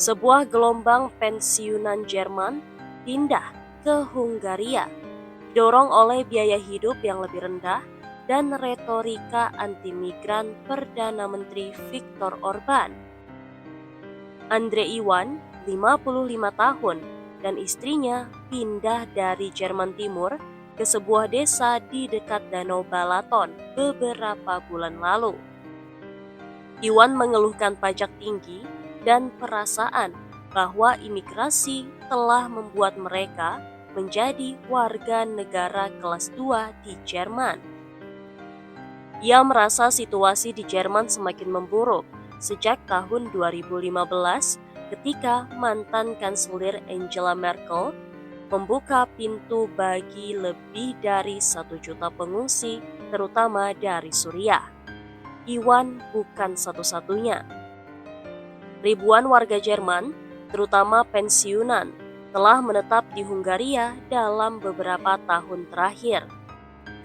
Sebuah gelombang pensiunan Jerman pindah ke Hungaria, didorong oleh biaya hidup yang lebih rendah dan retorika anti-migran Perdana Menteri Viktor Orban. Andre Iwan, 55 tahun, dan istrinya pindah dari Jerman Timur ke sebuah desa di dekat Danau Balaton beberapa bulan lalu. Iwan mengeluhkan pajak tinggi dan perasaan bahwa imigrasi telah membuat mereka menjadi warga negara kelas 2 di Jerman. Ia merasa situasi di Jerman semakin memburuk sejak tahun 2015 ketika mantan kanselir Angela Merkel membuka pintu bagi lebih dari 1 juta pengungsi, terutama dari Suriah. Iwan bukan satu-satunya. Ribuan warga Jerman, terutama pensiunan, telah menetap di Hungaria dalam beberapa tahun terakhir.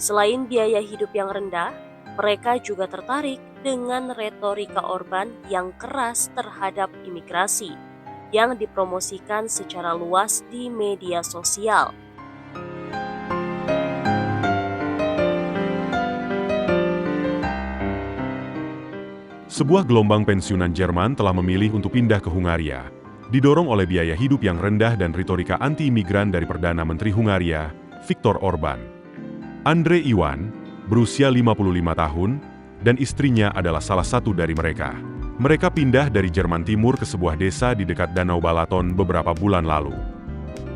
Selain biaya hidup yang rendah, mereka juga tertarik dengan retorika Orban yang keras terhadap imigrasi, yang dipromosikan secara luas di media sosial. Sebuah gelombang pensiunan Jerman telah memilih untuk pindah ke Hungaria, didorong oleh biaya hidup yang rendah dan retorika anti-imigran dari Perdana Menteri Hungaria, Viktor Orban. Andre Iwan, berusia 55 tahun, dan istrinya adalah salah satu dari mereka. Mereka pindah dari Jerman Timur ke sebuah desa di dekat Danau Balaton beberapa bulan lalu.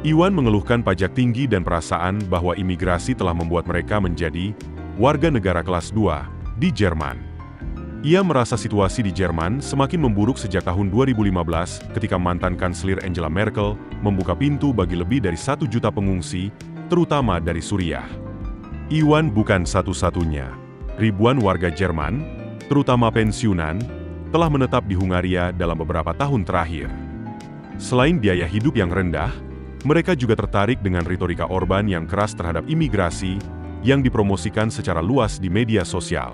Iwan mengeluhkan pajak tinggi dan perasaan bahwa imigrasi telah membuat mereka menjadi warga negara kelas 2 di Jerman. Ia merasa situasi di Jerman semakin memburuk sejak tahun 2015 ketika mantan kanselir Angela Merkel membuka pintu bagi lebih dari 1 juta pengungsi, terutama dari Suriah. Iwan bukan satu-satunya. Ribuan warga Jerman, terutama pensiunan, telah menetap di Hungaria dalam beberapa tahun terakhir. Selain biaya hidup yang rendah, mereka juga tertarik dengan retorika Orban yang keras terhadap imigrasi yang dipromosikan secara luas di media sosial.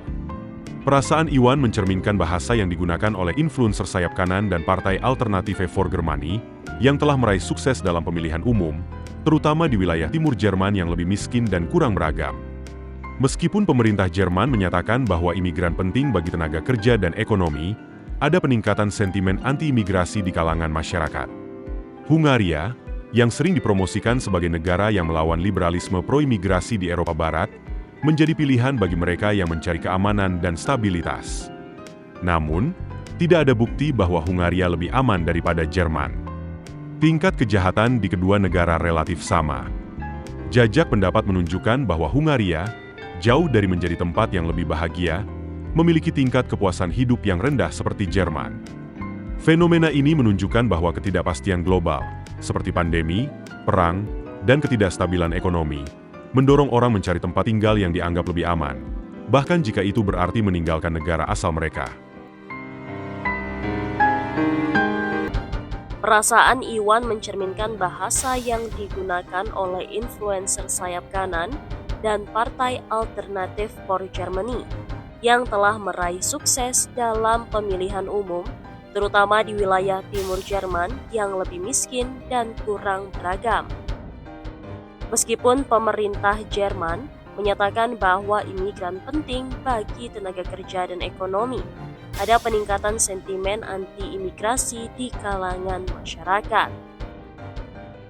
Perasaan Iwan mencerminkan bahasa yang digunakan oleh influencer sayap kanan dan Partai Alternative for Germany yang telah meraih sukses dalam pemilihan umum, terutama di wilayah timur Jerman yang lebih miskin dan kurang beragam. Meskipun pemerintah Jerman menyatakan bahwa imigran penting bagi tenaga kerja dan ekonomi, ada peningkatan sentimen anti-imigrasi di kalangan masyarakat. Hungaria, yang sering dipromosikan sebagai negara yang melawan liberalisme pro-imigrasi di Eropa Barat, menjadi pilihan bagi mereka yang mencari keamanan dan stabilitas. Namun, tidak ada bukti bahwa Hungaria lebih aman daripada Jerman. Tingkat kejahatan di kedua negara relatif sama. Jajak pendapat menunjukkan bahwa Hungaria, jauh dari menjadi tempat yang lebih bahagia, memiliki tingkat kepuasan hidup yang rendah seperti Jerman. Fenomena ini menunjukkan bahwa ketidakpastian global, seperti pandemi, perang, dan ketidakstabilan ekonomi, mendorong orang mencari tempat tinggal yang dianggap lebih aman, bahkan jika itu berarti meninggalkan negara asal mereka. Perasaan Iwan mencerminkan bahasa yang digunakan oleh influencer sayap kanan dan Partai Alternative for Germany yang telah meraih sukses dalam pemilihan umum, terutama di wilayah timur Jerman yang lebih miskin dan kurang beragam. Meskipun pemerintah Jerman menyatakan bahwa imigran penting bagi tenaga kerja dan ekonomi, ada peningkatan sentimen anti-imigrasi di kalangan masyarakat.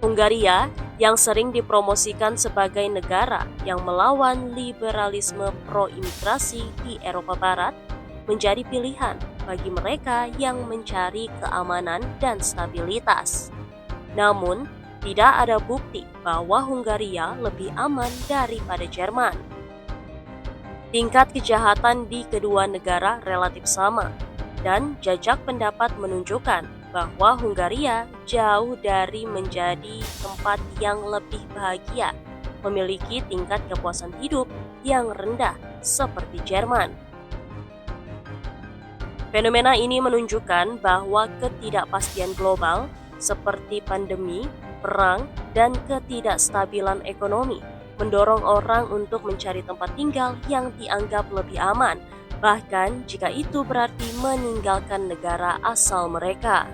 Hungaria, yang sering dipromosikan sebagai negara yang melawan liberalisme pro-imigrasi di Eropa Barat, menjadi pilihan bagi mereka yang mencari keamanan dan stabilitas. Namun, tidak ada bukti bahwa Hungaria lebih aman daripada Jerman. Tingkat kejahatan di kedua negara relatif sama, dan jajak pendapat menunjukkan bahwa Hungaria jauh dari menjadi tempat yang lebih bahagia, memiliki tingkat kepuasan hidup yang rendah seperti Jerman. Fenomena ini menunjukkan bahwa ketidakpastian global seperti pandemi, perang, dan ketidakstabilan ekonomi mendorong orang untuk mencari tempat tinggal yang dianggap lebih aman, bahkan jika itu berarti meninggalkan negara asal mereka.